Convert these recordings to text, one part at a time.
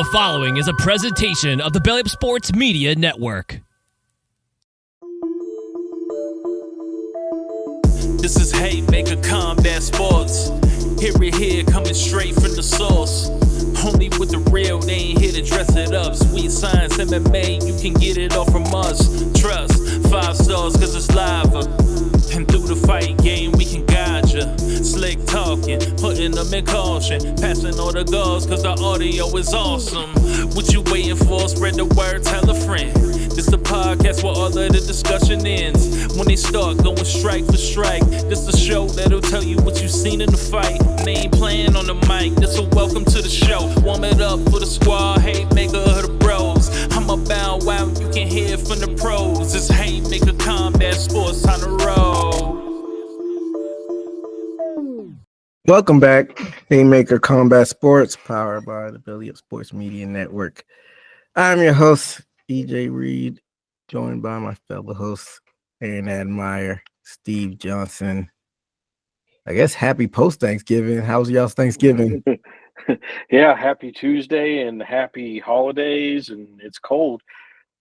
The following is a presentation of the Belly Up Sports Media Network. This is Haymaker, Combat Sports. Here, coming straight from the source. Only with the real, they ain't here to dress it up. Sweet science, MMA, you can get it all from us. Trust, 5 stars cause it's live. And through the fight game, we can guide ya. Slick talking, putting them in caution. Passing all the goals cause the audio is awesome. What you waiting for? Spread the word, tell a friend. This the podcast where all of the discussion ends. When they start going strike for strike, this the show that'll tell you what you seen in the fight. They ain't playing on the mic, this a welcome to the show. Warm it up for the squad, Haymaker of the bros. I'm a bow wow, you can hear from the pros. It's Haymaker, Combat Sports, on the road. Welcome back, Haymaker Combat Sports, powered by the Belly Up Sports Media Network. I'm your host, EJ Reed, joined by my fellow hosts, Aaron Admire, Steve Johnson. I guess happy post-Thanksgiving. How's y'all's Thanksgiving? Yeah, happy Tuesday and happy holidays, and it's cold.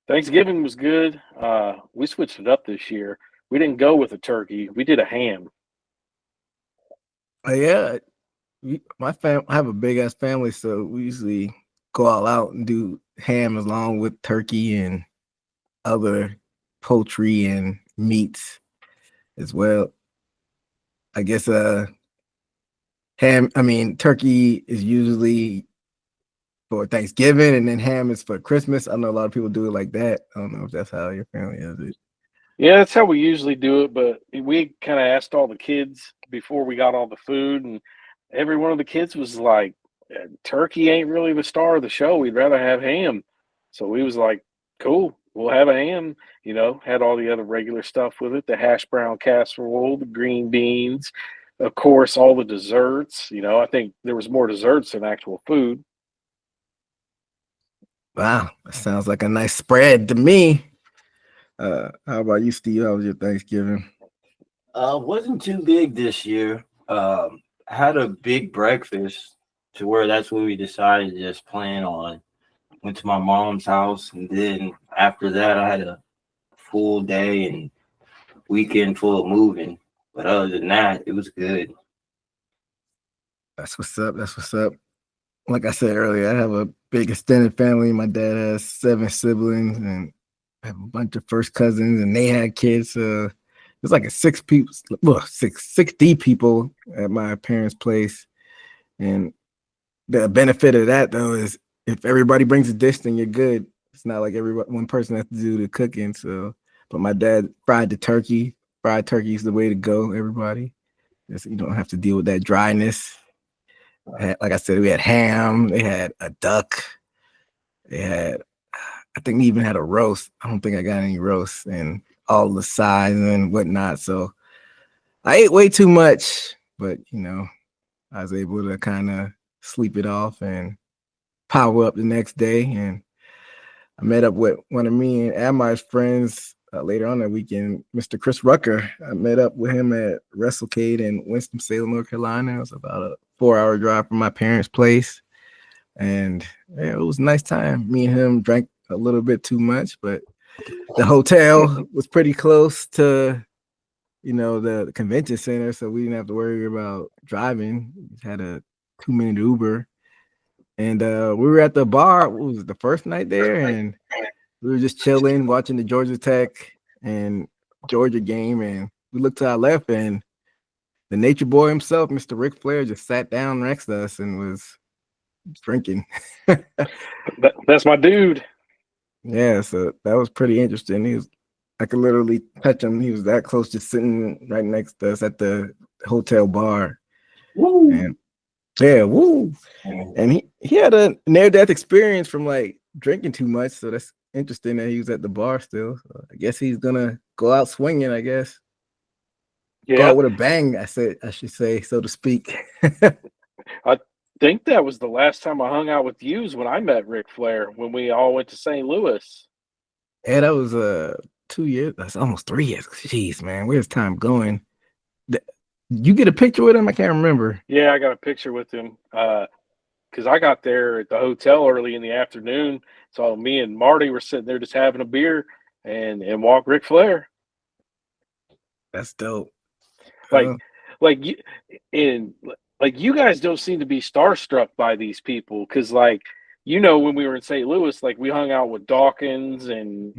Thanksgiving was good. We switched it up this year. We didn't go with a turkey. We did a ham. Yeah, I have a big-ass family, so we usually go all out and do ham along with turkey and other poultry and meats as well. I guess turkey is usually for Thanksgiving, and then ham is for Christmas. I know a lot of people do it like that. I don't know if that's how your family does it. Yeah, that's how we usually do it, but we kind of asked all the kids before we got all the food, and every one of the kids was like, turkey ain't really the star of the show. We'd rather have ham. So we was like, cool, we'll have a ham. You know, had all the other regular stuff with it, the hash brown casserole, the green beans, of course, all the desserts. You know, I think there was more desserts than actual food. Wow, that sounds like a nice spread to me. How about you, Steve? How was your Thanksgiving? Wasn't too big this year. Had a big breakfast to where that's what we decided to just plan on. Went to my mom's house, and then after that, I had a full day and weekend full of moving. But other than that, it was good. That's what's up. Like I said earlier, I have a big extended family. My dad has 7 siblings, and I have a bunch of first cousins, and they had kids. It's like a 60 people at my parents' place. And the benefit of that, though, is if everybody brings a dish, then you're good. It's not like one person has to do the cooking. So, but my dad fried the turkey. Fried turkey is the way to go, everybody. You don't have to deal with that dryness. Like I said, we had ham. They had a duck. I think we even had a roast. I don't think I got any roast, and all the sides and whatnot. So I ate way too much, but I was able to kind of sleep it off and power up the next day. And I met up with one of me and Admire's friends later on that weekend, Mr. Chris Rucker. I met up with him at WrestleCade in Winston-Salem, North Carolina. It was about a 4-hour drive from my parents' place. And yeah, it was a nice time. Me and him drank a little bit too much, but the hotel was pretty close to, the convention center, so we didn't have to worry about driving. We just had a 2-minute Uber. And we were at the bar. What was it, the first night there? And we were just chilling, watching the Georgia Tech and Georgia game. And we looked to our left, and the nature boy himself, Mr. Ric Flair, just sat down next to us and was drinking. That's my dude. Yeah, so that was pretty interesting. I could literally touch him. He was that close, just sitting right next to us at the hotel bar. Woo! And yeah, woo. And he had a near-death experience from like drinking too much, so that's interesting that he was at the bar still. So I guess he's gonna go out swinging, I guess. Yeah. Go out with a bang, I should say, so to speak. I think that was the last time I hung out with you is when I met Ric Flair, when we all went to St. Louis. Yeah, that was 2 years. That's almost 3 years. Jeez, man, where's time going? You get a picture with him? I can't remember. Yeah, I got a picture with him. because I got there at the hotel early in the afternoon. So me and Marty were sitting there just having a beer and walked Ric Flair. That's dope. Like, like you and like you guys don't seem to be starstruck by these people because, like, when we were in St. Louis, like we hung out with Dawkins and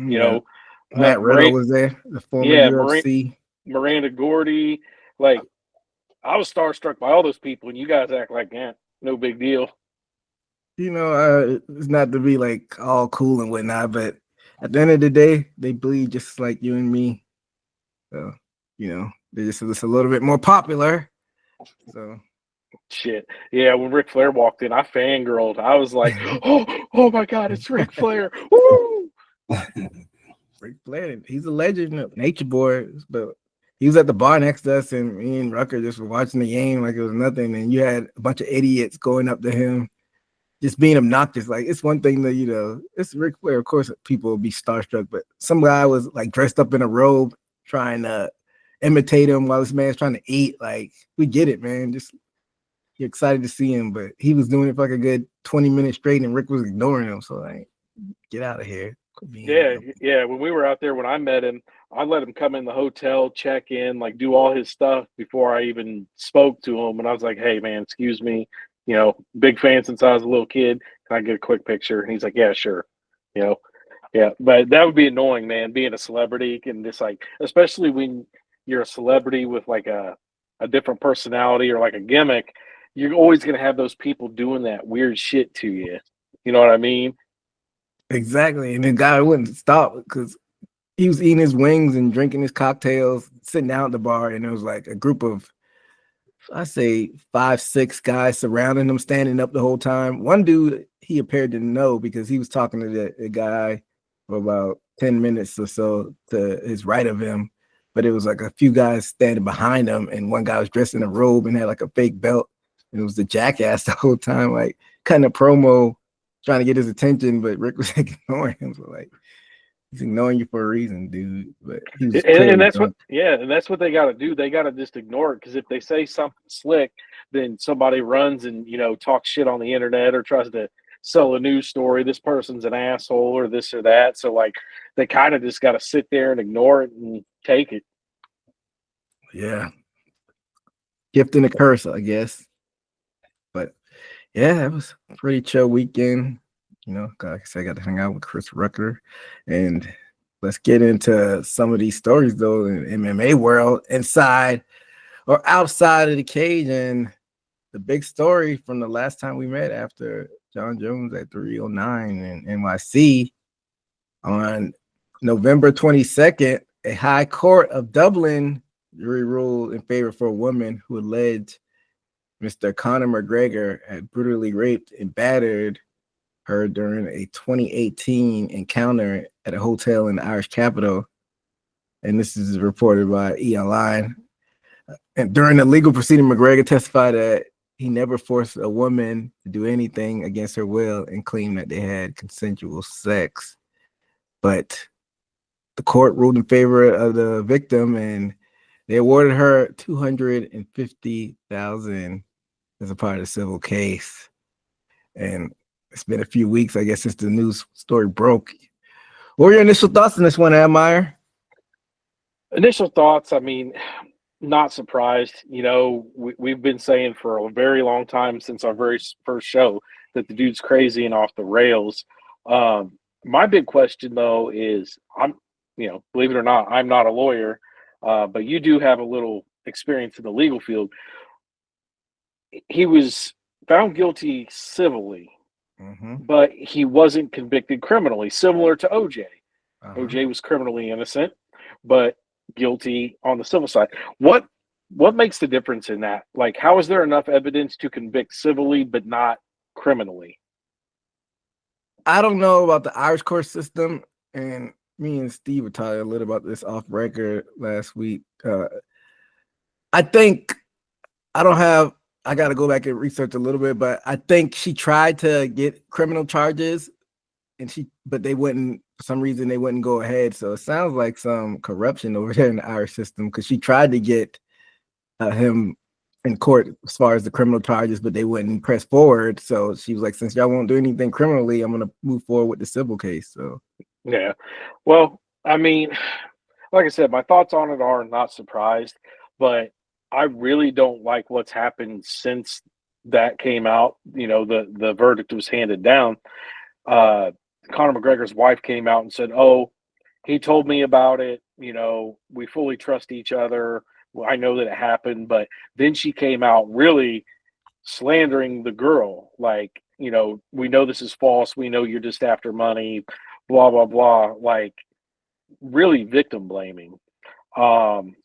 Matt Riddle was there, the former UFC. Miranda Gordy. Like, I was starstruck by all those people, and you guys act like, no big deal. It's not to be like all cool and whatnot, but at the end of the day, they bleed just like you and me. So, they're just a little bit more popular. So shit. Yeah, when Ric Flair walked in, I fangirled. I was like, oh my God, it's Ric Flair. Woo! Ric Flair, he's a legend, Nature Boy, but he was at the bar next to us, and me and Rucker just were watching the game like it was nothing, and you had a bunch of idiots going up to him, just being obnoxious. Like, it's one thing that, it's Ric Flair, of course people will be starstruck, but some guy was like dressed up in a robe trying to imitate him while this man's trying to eat. Like, we get it, man. Just you're excited to see him, but he was doing it for like a good 20 minutes straight, and Rick was ignoring him. So, like, get out of here. Yeah. When we were out there, when I met him, I let him come in the hotel, check in, like do all his stuff before I even spoke to him. And I was like, hey, man, excuse me. Big fan since I was a little kid. Can I get a quick picture? And he's like, yeah, sure. Yeah. But that would be annoying, man, being a celebrity and just like, especially when you're a celebrity with like a different personality or like a gimmick, you're always going to have those people doing that weird shit to you. You know what I mean? Exactly. And the guy wouldn't stop because he was eating his wings and drinking his cocktails, sitting down at the bar, and there was like a group of, I say 5, 6 guys surrounding him, standing up the whole time. One dude, he appeared to know because he was talking to the guy for about 10 minutes or so to his right of him. But it was like a few guys standing behind him, and one guy was dressed in a robe and had like a fake belt. And it was the jackass the whole time, like cutting a promo, trying to get his attention, but Rick was ignoring him. So, like, he's ignoring you for a reason, dude. But he was and that's what they got to do. They got to just ignore it, because if they say something slick, then somebody runs and talks shit on the internet or tries to sell a news story. This person's an asshole or this or that. So, like, they kind of just got to sit there and ignore it and take it. Yeah, gift and a curse, I guess. But yeah, it was a pretty chill weekend. Like I said, I got to hang out with Chris Rucker, and let's get into some of these stories though in MMA world, inside or outside of the cage. And the big story from the last time we met after John Jones at 309 in NYC on November 22nd, a high court of Dublin jury ruled in favor for a woman who alleged Mr. Conor McGregor had brutally raped and battered her during a 2018 encounter at a hotel in the Irish capital. And this is reported by E! Online. And during the legal proceeding, McGregor testified that he never forced a woman to do anything against her will and claimed that they had consensual sex. But the court ruled in favor of the victim, and they awarded her $250,000 as a part of the civil case. And it's been a few weeks, I guess, since the news story broke. What were your initial thoughts on this one, Admire? Initial thoughts, I mean, not surprised. We've been saying for a very long time since our very first show that the dude's crazy and off the rails. My big question, though, is believe it or not, I'm not a lawyer, but you do have a little experience in the legal field. He was found guilty civilly, but he wasn't convicted criminally, similar to OJ. OJ was criminally innocent, but guilty on the civil side. What makes the difference in that? Like, how is there enough evidence to convict civilly but not criminally? I don't know about the Irish court system, and me and Steve were talking a little about this off record last week. I think I got to go back and research a little bit, but I think she tried to get criminal charges, but they wouldn't, for some reason, they wouldn't go ahead. So it sounds like some corruption over there in the Irish system, because she tried to get him in court as far as the criminal charges, but they wouldn't press forward. So she was like, since y'all won't do anything criminally, I'm going to move forward with the civil case. So Yeah. Well, I mean, like I said, my thoughts on it are not surprised, but I really don't like what's happened since that came out. You know, the verdict was handed down. Conor McGregor's wife came out and said, "Oh, he told me about it. You know, we fully trust each other. Well, I know that it happened." But then she came out really slandering the girl, like, you know, we know this is false. We know you're just after money, blah blah blah. Like, really victim blaming. Um,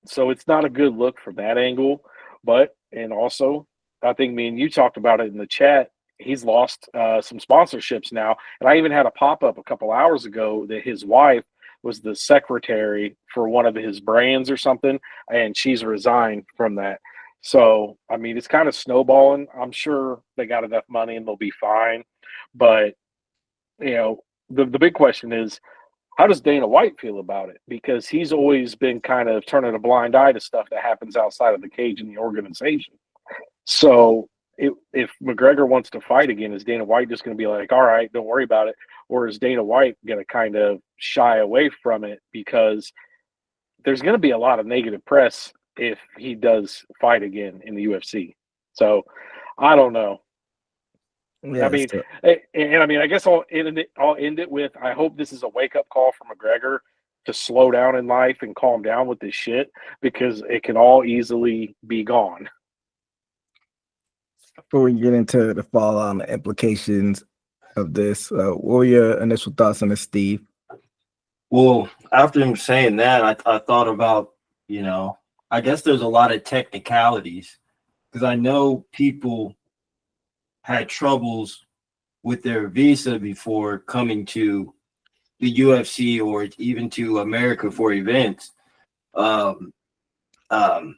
so it's not a good look from that angle. But and also, I think me and you talked about it in the chat. He's lost some sponsorships now, and I even had a pop up a couple hours ago that his wife was the secretary for one of his brands or something, and she's resigned from that. So I mean, it's kind of snowballing. I'm sure they got enough money and they'll be fine. But you know, the big question is, how does Dana White feel about it? Because he's always been kind of turning a blind eye to stuff that happens outside of the cage in the organization. So if McGregor wants to fight again, is Dana White just going to be like, all right, don't worry about it? Or is Dana White going to kind of shy away from it? Because there's going to be a lot of negative press if he does fight again in the UFC. So I don't know. yeah, I mean, and I mean, I guess I'll end it with, I hope this is a wake up call for McGregor to slow down in life and calm down with this shit, because it can all easily be gone. before we get into the fallout and the implications of this, what were your initial thoughts on this, Steve? Well, after him saying that, I thought about, you know, I guess there's a lot of technicalities, because I know people had troubles with their visa before coming to the UFC or even to America for events. Um, um,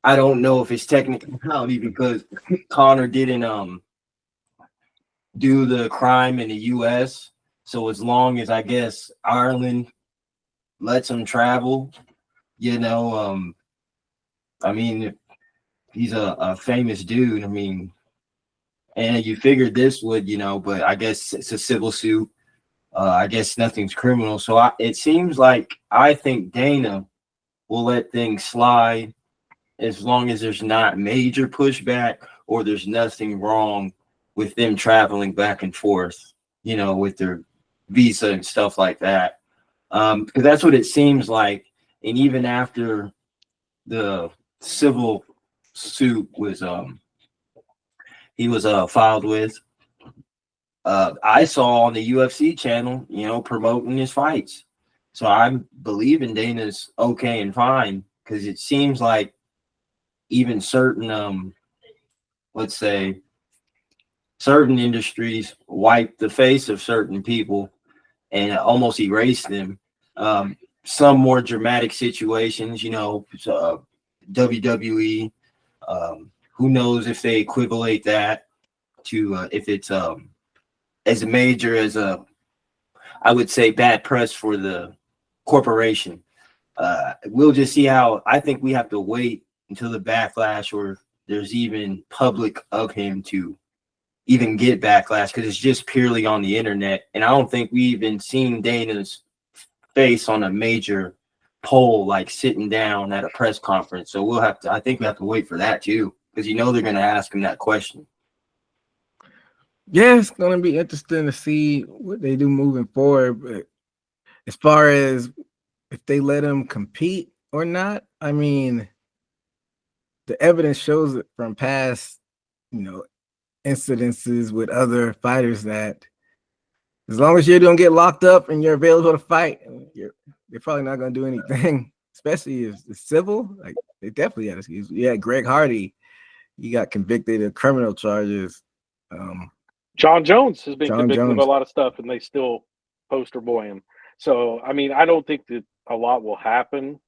I don't know if it's technicality because Connor didn't do the crime in the US. So as long as, I guess, Ireland lets him travel, you know, I mean, he's a famous dude. I mean, and you figured this would, you know, but I guess it's a civil suit. I guess nothing's criminal. So it seems like I think Dana will let things slide as long as there's not major pushback or there's nothing wrong with them traveling back and forth, you know, with their visa and stuff like that. Because that's what it seems like. And even after the civil suit was he was filed with, I saw on the UFC channel, you know, promoting his fights. So I believe in Dana's okay and fine, because it seems like even certain let's say certain industries wipe the face of certain people and almost erase them. Some more dramatic situations, you know, WWE, who knows if they equivalate that to if it's as major as I would say bad press for the corporation. We'll just see how. I think we have to wait until the backlash, or there's even public of him to even get backlash, because it's just purely on the internet. And I don't think we even seen Dana's face on a major poll, like sitting down at a press conference. So we'll have to, I think we have to wait for that too, because you know they're going to ask him that question. Yeah, it's going to be interesting to see what they do moving forward. But as far as if they let him compete or not, I mean, the evidence shows it from past, you know, incidences with other fighters that as long as you don't get locked up and you're available to fight, they're probably not going to do anything, especially if it's civil. Like, they definitely had excuse. Yeah, Greg Hardy, he got convicted of criminal charges. John Jones has been convicted of a lot of stuff, and they still poster boy him. So, I mean, I don't think that a lot will happen,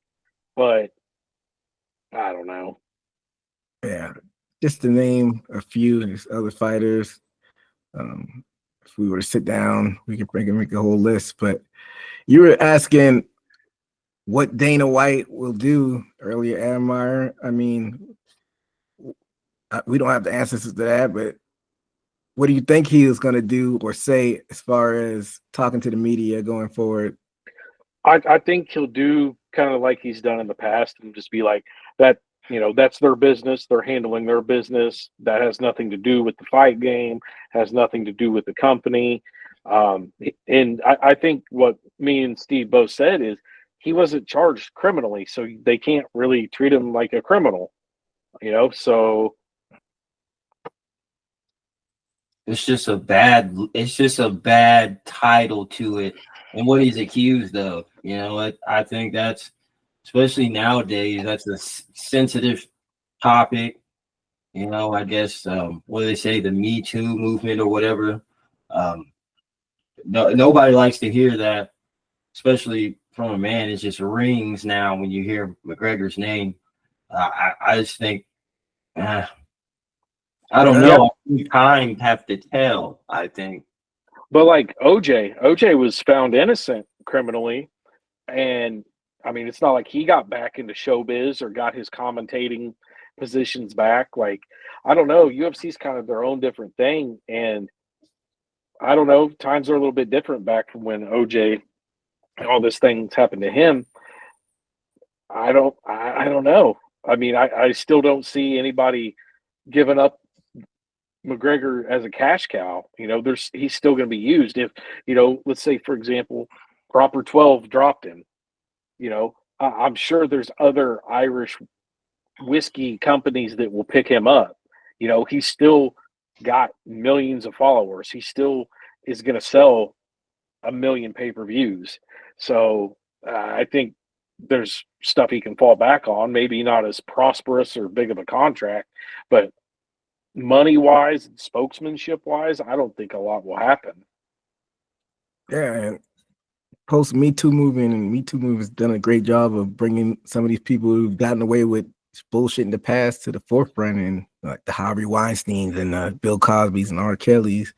but I don't know. Yeah, just to name a few other fighters. If we were to sit down, we could make a whole list. But you were asking what Dana White will do earlier, Admire. I mean, we don't have the answers to that, but what do you think he is going to do or say as far as talking to the media going forward? I think he'll do kind of like he's done in the past and just be like that, that's their business. They're handling their business. That has nothing to do with the fight game, has nothing to do with the company. And I think what me and Steve both said is he wasn't charged criminally, so they can't really treat him like a criminal, so It's just a bad title to it and what he's accused of. I think that's, especially nowadays, that's a sensitive topic. I guess what do they say, the Me Too movement or whatever. Nobody likes to hear that, especially from a man. It just rings now when you hear McGregor's name. I just think, I don't know. Time have to tell, I think. But like OJ was found innocent criminally, and I mean, it's not like he got back into showbiz or got his commentating positions back. Like, I don't know. UFC's kind of their own different thing, and I don't know. Times are a little bit different back from when OJ and all this things happened to him. I don't know. I mean, I still don't see anybody giving up McGregor as a cash cow. He's still going to be used. If, let's say, for example, Proper 12 dropped him, I'm sure there's other Irish whiskey companies that will pick him up. He's still got millions of followers. He still is going to sell 1 million pay-per-views. So I think there's stuff he can fall back on, maybe not as prosperous or big of a contract, but money-wise and spokesmanship-wise, I don't think a lot will happen. Yeah, and post Me Too movement, and Me Too movement has done a great job of bringing some of these people who've gotten away with bullshit in the past to the forefront, and like the Harvey Weinsteins and Bill Cosby's and R. Kelly's.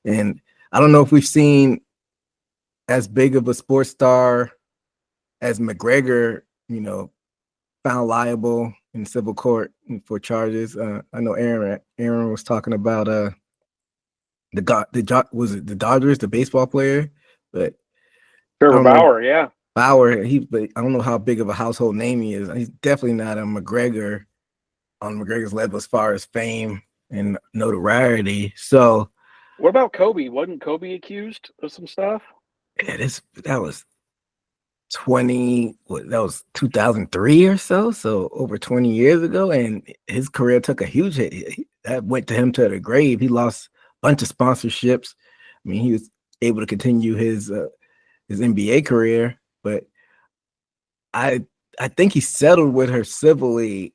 And I don't know if we've seen as big of a sports star as McGregor, found liable in civil court for charges. I know Aaron was talking about was it the Dodgers, the baseball player, but Trevor Bauer, yeah. Bauer, but I don't know how big of a household name he is. He's definitely not on McGregor's level as far as fame and notoriety. So, what about Kobe? Wasn't Kobe accused of some stuff? Yeah, that was 2003 or so over 20 years ago, and his career took a huge hit. That went to him to the grave. He lost a bunch of sponsorships. I mean, he was able to continue his NBA career, but I think he settled with her civilly,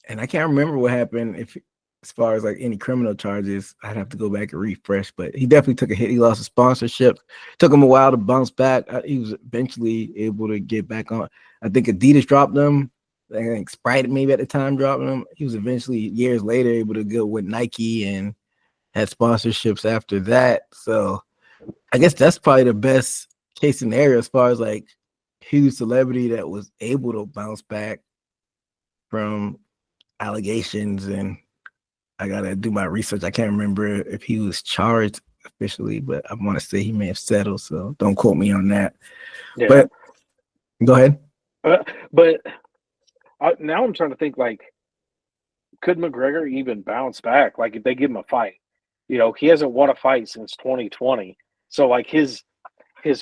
and I can't remember what happened as far as like any criminal charges. I'd have to go back and refresh, but he definitely took a hit. He lost a sponsorship. Took him a while to bounce back. He was eventually able to get back on. I think Adidas dropped him. I think Sprite maybe at the time dropped him. He was eventually years later able to go with Nike and had sponsorships after that. So I guess that's probably the best case scenario as far as like huge celebrity that was able to bounce back from allegations. And I gotta do my research. I can't remember if he was charged officially, but I want to say he may have settled. So don't quote me on that. Yeah. But go ahead. But now I'm trying to think, like, could McGregor even bounce back? Like, if they give him a fight, he hasn't won a fight since 2020. So like his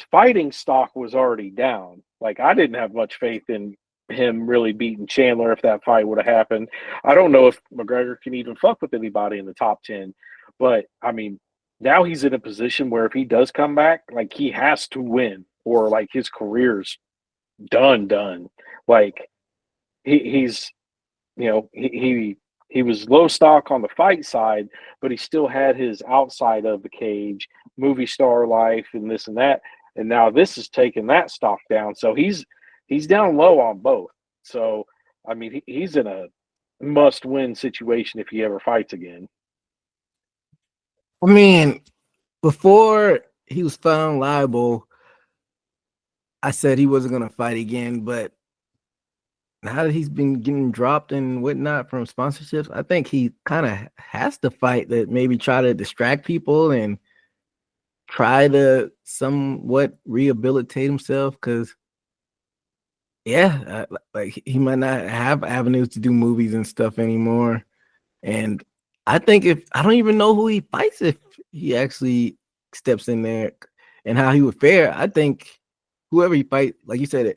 fighting stock was already down. Like, I didn't have much faith in him really beating Chandler if that fight would have happened. I don't know if McGregor can even fuck with anybody in the top 10, but I mean, now he's in a position where if he does come back, like, he has to win, or like his career's done. Like, he's he was low stock on the fight side, but he still had his outside of the cage, movie star life and this and that. And now this is taking that stock down. So he's down low on both. So, I mean, he's in a must-win situation if he ever fights again. I mean, before he was found liable, I said he wasn't gonna fight again, but now that he's been getting dropped and whatnot from sponsorships, I think he kind of has to fight that maybe try to distract people and try to somewhat rehabilitate himself because yeah, like he might not have avenues to do movies and stuff anymore. And I think if I don't even know who he fights if he actually steps in there and how he would fare. I think whoever he fight, like you said,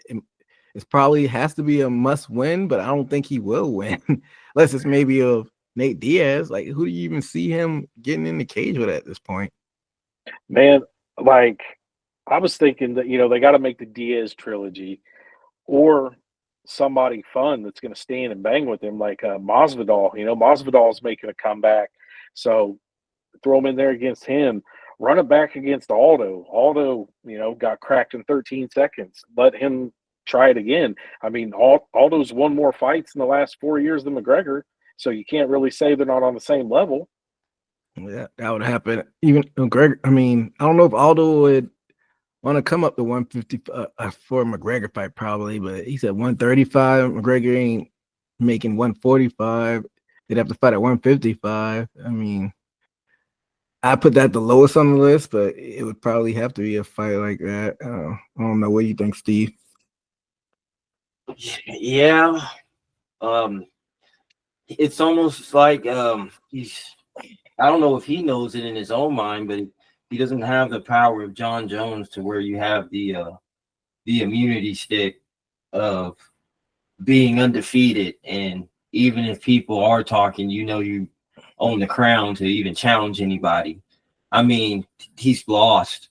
it's probably has to be a must win, but I don't think he will win unless it's maybe of Nate Diaz. Like, who do you even see him getting in the cage with at this point? Man, like I was thinking that they got to make the Diaz trilogy or somebody fun that's going to stand and bang with him, like Masvidal. Masvidal's making a comeback, so throw him in there against him. Run it back against Aldo. Aldo, got cracked in 13 seconds. Let him try it again. I mean, Aldo's won more fights in the last 4 years than McGregor, so you can't really say they're not on the same level. Yeah, that would happen. Even McGregor. I mean, I don't know if Aldo would want to come up to 150 for a McGregor fight, probably, but he said 135. McGregor ain't making 145. They'd have to fight at 155. I mean, I put that the lowest on the list, but it would probably have to be a fight like that. I don't know. What do you think, Steve? Yeah. It's almost like he's. I don't know if he knows it in his own mind, but he doesn't have the power of John Jones to where you have the immunity stick of being undefeated, and even if people are talking, you own the crown to even challenge anybody. I mean, he's lost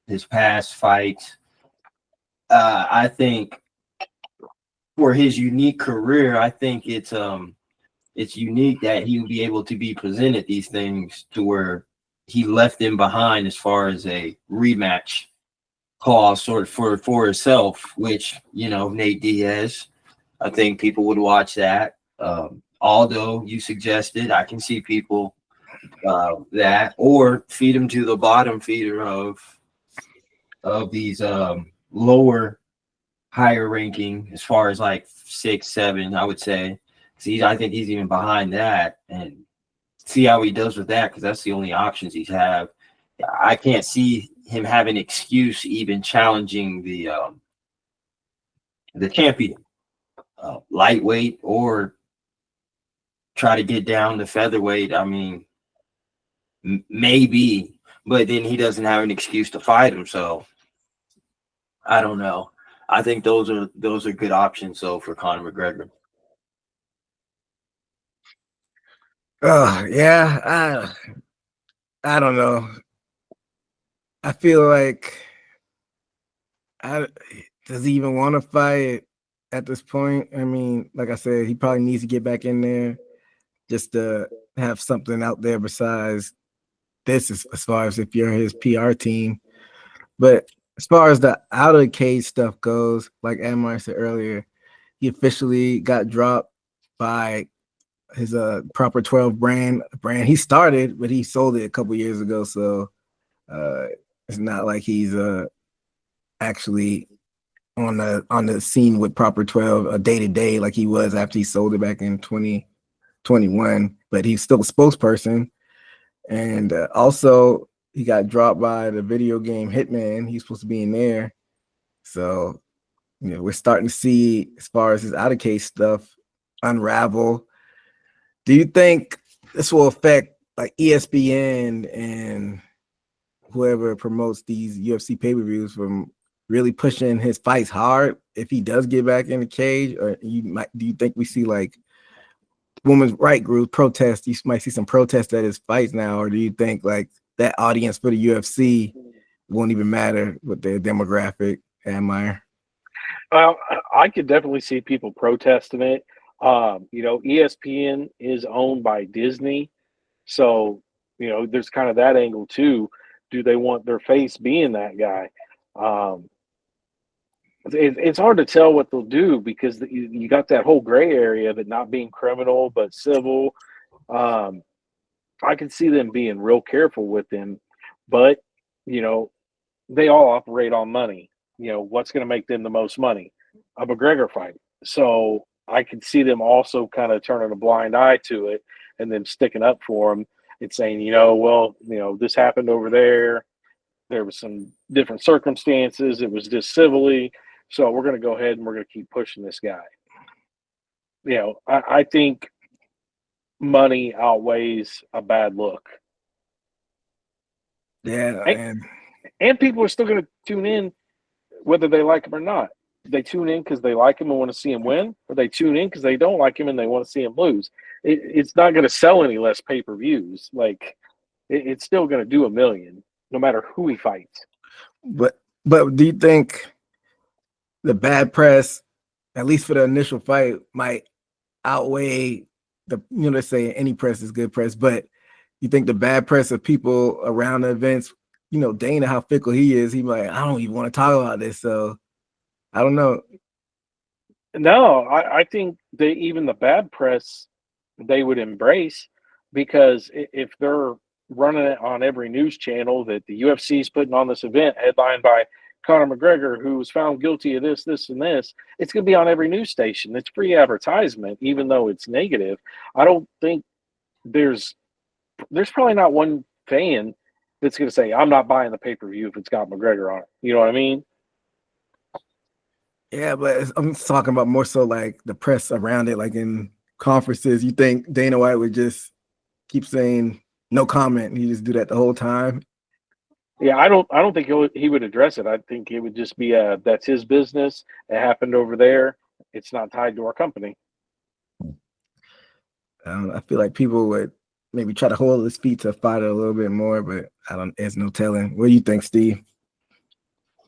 his past fights. I think for his unique career, I think it's unique that he will be able to be presented these things to where he left them behind as far as a rematch clause sort of for himself, which Nate Diaz, I think people would watch that. Although you suggested, I can see people that or feed him to the bottom feeder of these lower higher ranking as far as like 6, 7, I would say. See, I think he's even behind that, and see how he does with that because that's the only options he's have. I can't see him having an excuse even challenging the champion, lightweight or try to get down to featherweight. I mean, maybe, but then he doesn't have an excuse to fight him. So I don't know. I think those are good options. So for Conor McGregor. Oh yeah, I don't know. I feel like does he even want to fight at this point? I mean, like I said, he probably needs to get back in there just to have something out there besides this, as far as if you're his PR team. But as far as the out of the cage stuff goes, like Amar said earlier, he officially got dropped by his Proper 12 brand. He started, but he sold it a couple years ago, so it's not like he's actually on the scene with Proper 12 day to day like he was after he sold it back in 2021. But he's still a spokesperson, and also he got dropped by the video game Hitman. He's supposed to be in there, so we're starting to see as far as his out of case stuff unravel. Do you think this will affect like ESPN and whoever promotes these UFC pay-per-views from really pushing his fights hard if he does get back in the cage? Or do you think we see like women's right group protest? You might see some protests at his fights now, or do you think like that audience for the UFC won't even matter with their demographic? Admire. Well, I could definitely see people protesting it. ESPN is owned by Disney, so there's kind of that angle too. Do they want their face being that guy? It's hard to tell what they'll do because you got that whole gray area of it not being criminal but civil. I can see them being real careful with him, but they all operate on money. what's going to make them the most money? A McGregor fight. So I could see them also kind of turning a blind eye to it and then sticking up for him and saying, this happened over there. There was some different circumstances. It was just civilly. So we're going to go ahead and we're going to keep pushing this guy. I think money outweighs a bad look. Yeah, and people are still going to tune in whether they like him or not. They tune in because they like him and want to see him win, or they tune in because they don't like him and they want to see him lose. It's not going to sell any less pay-per-views. Like, it's still going to do 1 million, no matter who he fights. But do you think the bad press, at least for the initial fight, might outweigh the, they say any press is good press, but you think the bad press of people around the events, Dana, how fickle he is, he might, I don't even want to talk about this. So I don't know. No, I think even the bad press, they would embrace, because if they're running it on every news channel that the UFC is putting on this event headlined by Conor McGregor, who was found guilty of this, this, and this, it's going to be on every news station. It's free advertisement, even though it's negative. I don't think there's probably not one fan that's going to say, I'm not buying the pay-per-view if it's got McGregor on it. You know what I mean? Yeah, but I'm talking about more so like the press around it, like in conferences. You think Dana White would just keep saying no comment and he just do that the whole time? Yeah, I don't think he would address it. I think it would just be that's his business. It happened over there. It's not tied to our company. I feel like people would maybe try to hold his feet to fight it a little bit more, but there's no telling. What do you think, Steve?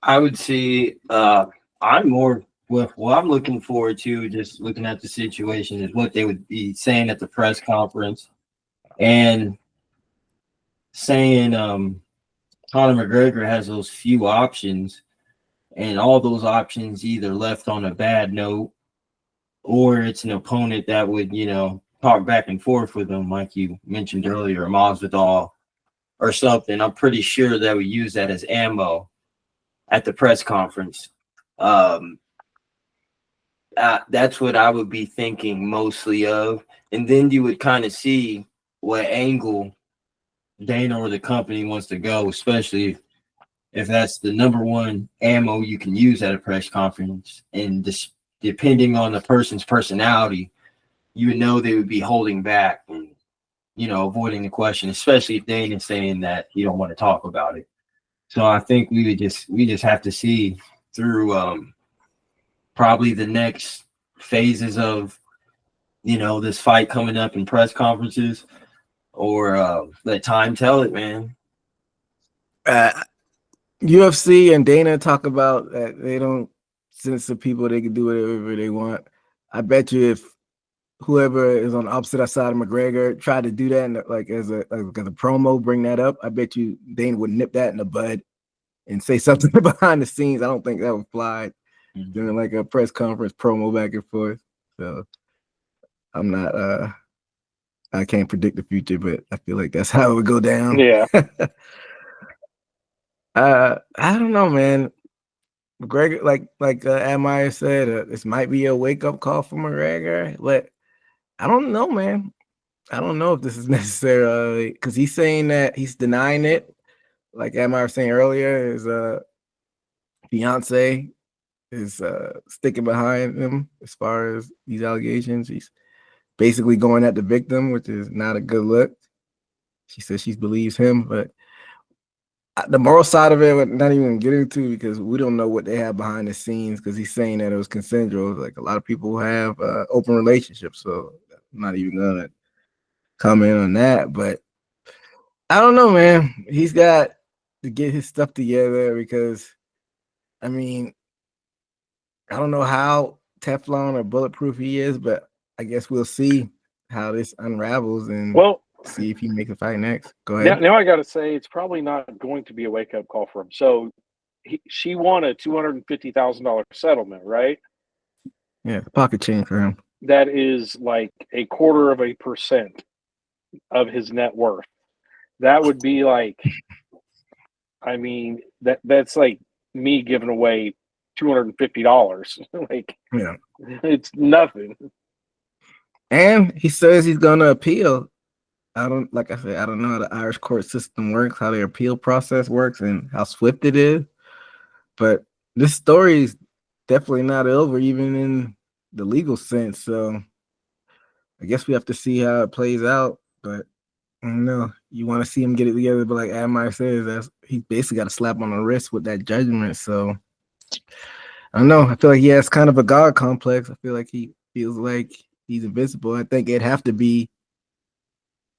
I would say I'm more with what I'm looking forward to, just looking at the situation, is what they would be saying at the press conference and saying Conor McGregor has those few options, and all those options either left on a bad note or it's an opponent that would, talk back and forth with him, like you mentioned earlier, Masvidal or something. I'm pretty sure they would use that as ammo at the press conference. That's what I would be thinking mostly of. And then you would kind of see what angle Dana or the company wants to go, especially if that's the number one ammo you can use at a press conference. And depending on the person's personality, you would know they would be holding back and, avoiding the question, especially if Dana's saying that he don't want to talk about it. So I think we just have to see through probably the next phases of, this fight coming up in press conferences, or let time tell it, man. UFC and Dana talk about that they don't censor people. They can do whatever they want. I bet you if whoever is on the opposite side of McGregor tried to do that and as a promo, bring that up, I bet you Dana would nip that in the bud and say something behind the scenes. I don't think that would fly during like a press conference promo back and forth. So I'm not I can't predict the future, but I feel like that's how it would go down. Yeah. I don't know, man. McGregor, like Admire said, this might be a wake-up call for McGregor, but I don't know, man. I don't know if this is necessary because he's saying that he's denying it. Like Admire was saying earlier, his fiance is sticking behind him as far as these allegations. He's basically going at the victim, which is not a good look. She says she believes him, but the moral side of it, we're not even getting into because we don't know what they have behind the scenes because he's saying that it was consensual. Like a lot of people have open relationships, so I'm not even going to comment on that. But I don't know, man. He's got to get his stuff together because, I mean, I don't know how Teflon or bulletproof he is, but I guess we'll see how this unravels and see if he makes a fight next. Go ahead. Now I got to say, it's probably not going to be a wake-up call for him. So she won a $250,000 settlement, right? Yeah, pocket change for him. That is like 0.25% of his net worth. That would be like, I mean, that's like me giving away $250. Like, Yeah. it's nothing. And he says he's gonna appeal. Like I said, I don't know how the Irish court system works, how their appeal process works, and how swift it is. But this story is definitely not over, even in the legal sense. So I guess we have to see how it plays out. But I don't know. You want to see him get it together, but like Admire says, he basically got a slap on the wrist with that judgment. So I don't know. I feel like he has kind of a God complex. I feel like he feels like he's invincible. I think it'd have to be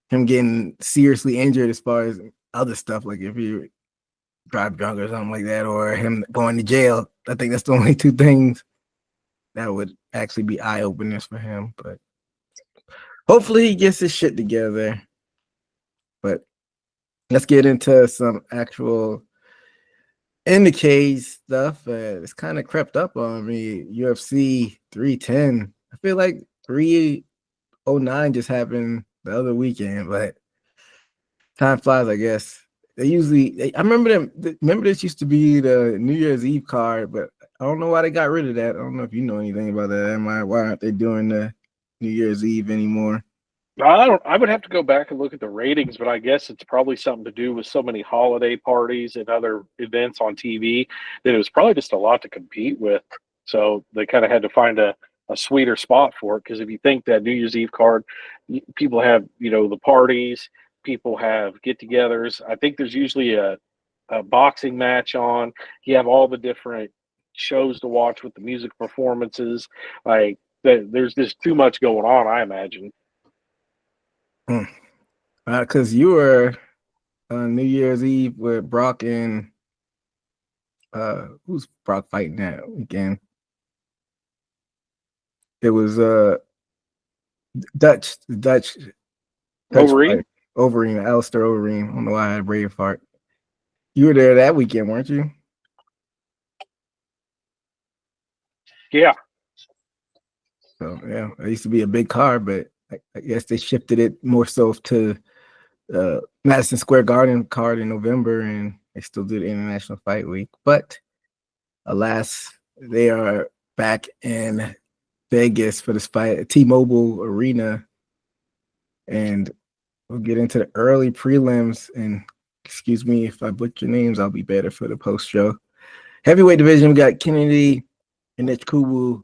him getting seriously injured as far as other stuff, like if you drive drunk or something like that, or him going to jail. I think that's the only two things that would actually be eye openers for him. But hopefully he gets his shit together. But let's get into some actual in the cage stuff. It's kind of crept up on me. UFC 310. I feel like 309 just happened the other weekend, but time flies, I guess. I remember them. Remember this used to be the New Year's Eve card, but I don't know why they got rid of that. I don't know if you know anything about that. Why aren't they doing the New Year's Eve anymore? I would have to go back and look at the ratings, but I guess it's probably something to do with so many holiday parties and other events on TV that it was probably just a lot to compete with. So they kind of had to find a sweeter spot for it. Because if you think that New Year's Eve card, people have, the parties, people have get togethers. I think there's usually a boxing match on. You have all the different shows to watch with the music performances. Like, there's just too much going on, I imagine. Because you were on New Year's Eve with Brock and who's Brock fighting that weekend? It was Dutch Overeem? fight. Overeem, Alistair Overeem. I don't know why I had a brain fart. You were there that weekend, weren't you? Yeah. So yeah, it used to be a big card, but I guess they shifted it more so to Madison Square Garden card in November, and they still do the International Fight Week. But alas, they are back in Vegas for this fight at T-Mobile Arena, and we'll get into the early prelims. And excuse me if I butcher names, I'll be better for the post show. Heavyweight division, we got Kennedy and Kubu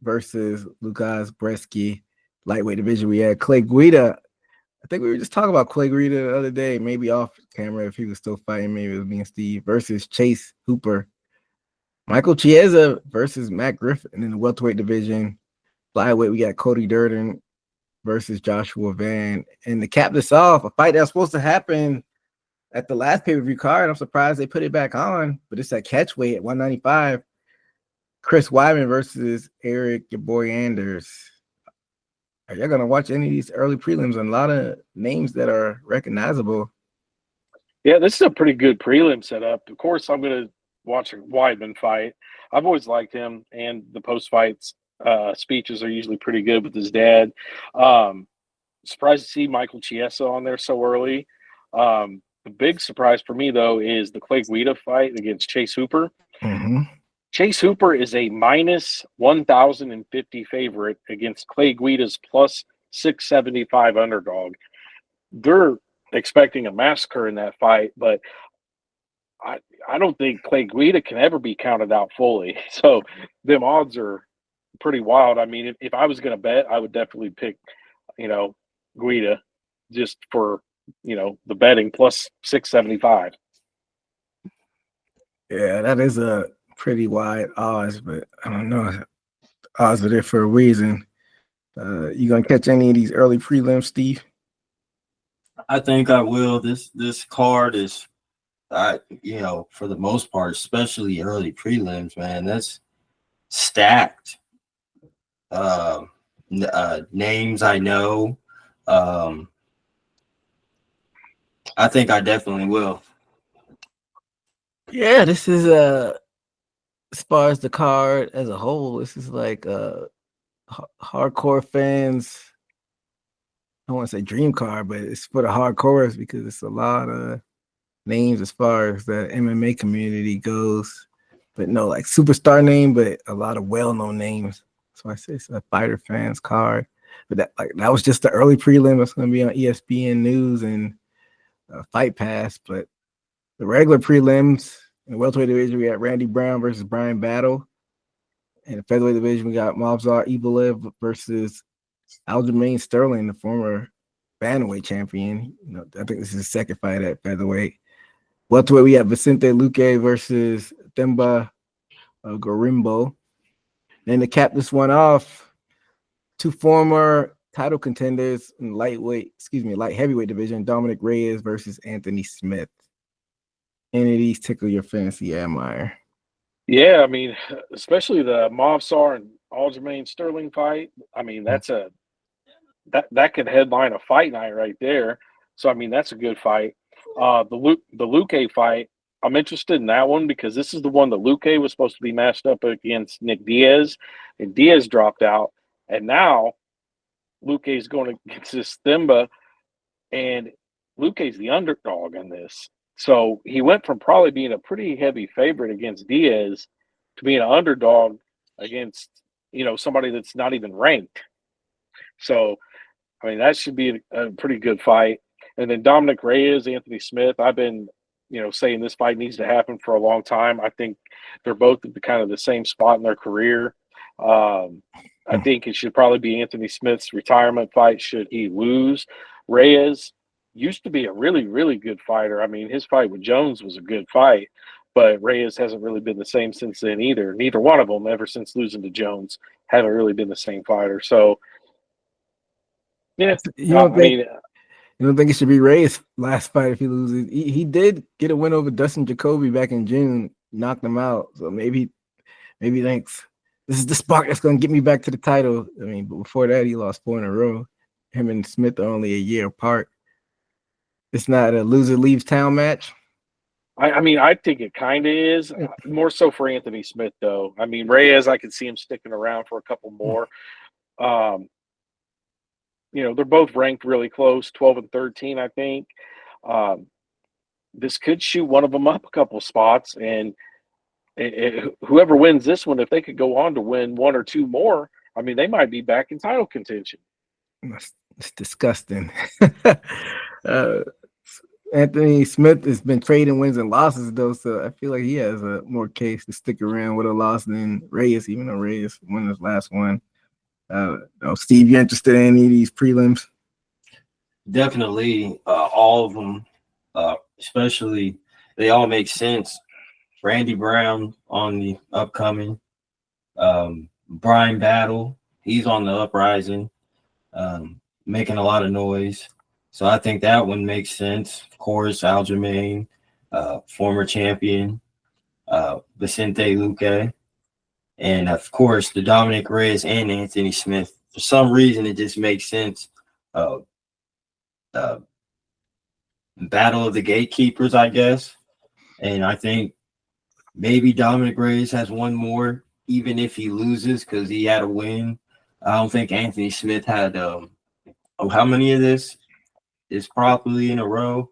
versus Lukas Breski. Lightweight division, we had Clay Guida. I think we were just talking about Clay Guida the other day, maybe off camera if he was still fighting. Maybe it was me and Steve versus Chase Hooper. Michael Chiesa versus Matt Griffin in the welterweight division. Flyweight, we got Cody Durden versus Joshua Van. And to cap this off, a fight that was supposed to happen at the last pay-per-view card. I'm surprised they put it back on, but it's at catchweight at 195. Chris Weidman versus Eric, your boy Anders. Are y'all gonna watch any of these early prelims? And a lot of names that are recognizable. Yeah, this is a pretty good prelim setup. Of course, I'm going to watch a Weidman fight. I've always liked him, and the post-fights speeches are usually pretty good with his dad. Surprised to see Michael Chiesa on there so early. The big surprise for me, though, is the Clay Guida fight against Chase Hooper. Mm-hmm. Chase Hooper is a minus 1,050 favorite against Clay Guida's plus 675 underdog. They're expecting a massacre in that fight, but I don't think Clay Guida can ever be counted out fully. So them odds are pretty wild. I mean, if I was going to bet, I would definitely pick, Guida just for, the betting plus 675. Yeah, that is a pretty wide odds, but I don't know. Odds are there for a reason. You gonna catch any of these early prelims, Steve? I think I will. This card is, for the most part, especially early prelims, man, that's stacked. Names I know. I think I definitely will. Yeah, this is as far as the card as a whole, this is like hardcore fans. I don't want to say dream card, but it's for the hardcores because it's a lot of names as far as the MMA community goes. but no like superstar name, but a lot of well-known names. So I say it's a fighter fans card. But that was just the early prelim. It's going to be on ESPN News and Fight Pass. But the regular prelims in the welterweight division, we got Randy Brown versus Brian Battle. In the featherweight division, we got Movsar Evelev versus Aljamain Sterling, the former bantamweight champion. I think this is his second fight at featherweight. Welterweight, we have Vicente Luque versus Themba Gorimbo. Then to cap this one off, two former title contenders in light heavyweight division, Dominic Reyes versus Anthony Smith. Any of these tickle your fancy, Meyer? Yeah, I mean, especially the Movsar and Aljamain Sterling fight. I mean, that could headline a fight night right there. So I mean, that's a good fight. The Luque fight, I'm interested in that one because this is the one that Luque was supposed to be matched up against Nick Diaz, and Diaz dropped out, and now Luque is going against this Themba, and Luque's the underdog in this. So he went from probably being a pretty heavy favorite against Diaz to being an underdog against, somebody that's not even ranked. So, I mean, that should be a pretty good fight. And then Dominic Reyes, Anthony Smith, I've been, saying this fight needs to happen for a long time. I think they're both at kind of the same spot in their career. I think it should probably be Anthony Smith's retirement fight should he lose. Reyes used to be a really, really good fighter. I mean, his fight with Jones was a good fight, but Reyes hasn't really been the same since then either. Neither one of them, ever since losing to Jones, haven't really been the same fighter. So, yeah, You don't think it should be Reyes' last fight if he loses? He did get a win over Dustin Jacoby back in June, knocked him out. So maybe thanks. This is the spark that's going to get me back to the title. I mean, but before that, he lost 4 in a row. Him and Smith are only a year apart. It's not a loser leaves town match. I mean, I think it kind of is. More so for Anthony Smith, though. I mean, Reyes, I could see him sticking around for a couple more. They're both ranked really close, 12 and 13, I think. This could shoot one of them up a couple spots, and whoever wins this one, if they could go on to win 1 or 2 more, I mean, they might be back in title contention. It's disgusting. Anthony Smith has been trading wins and losses, though, so I feel like he has a more case to stick around with a loss than Reyes, even though Reyes won his last one. Steve, you interested in any of these prelims? Definitely, all of them, especially they all make sense. Randy Brown on the upcoming, Brian Battle, he's on the uprising, making a lot of noise. So I think that one makes sense. Of course, Aljamain, former champion, Vicente Luque, and of course the Dominic Reyes and Anthony Smith. For some reason, it just makes sense. Battle of the gatekeepers, I guess. And I think maybe Dominic Reyes has one more, even if he loses, because he had a win. I don't think Anthony Smith had how many of this is properly in a row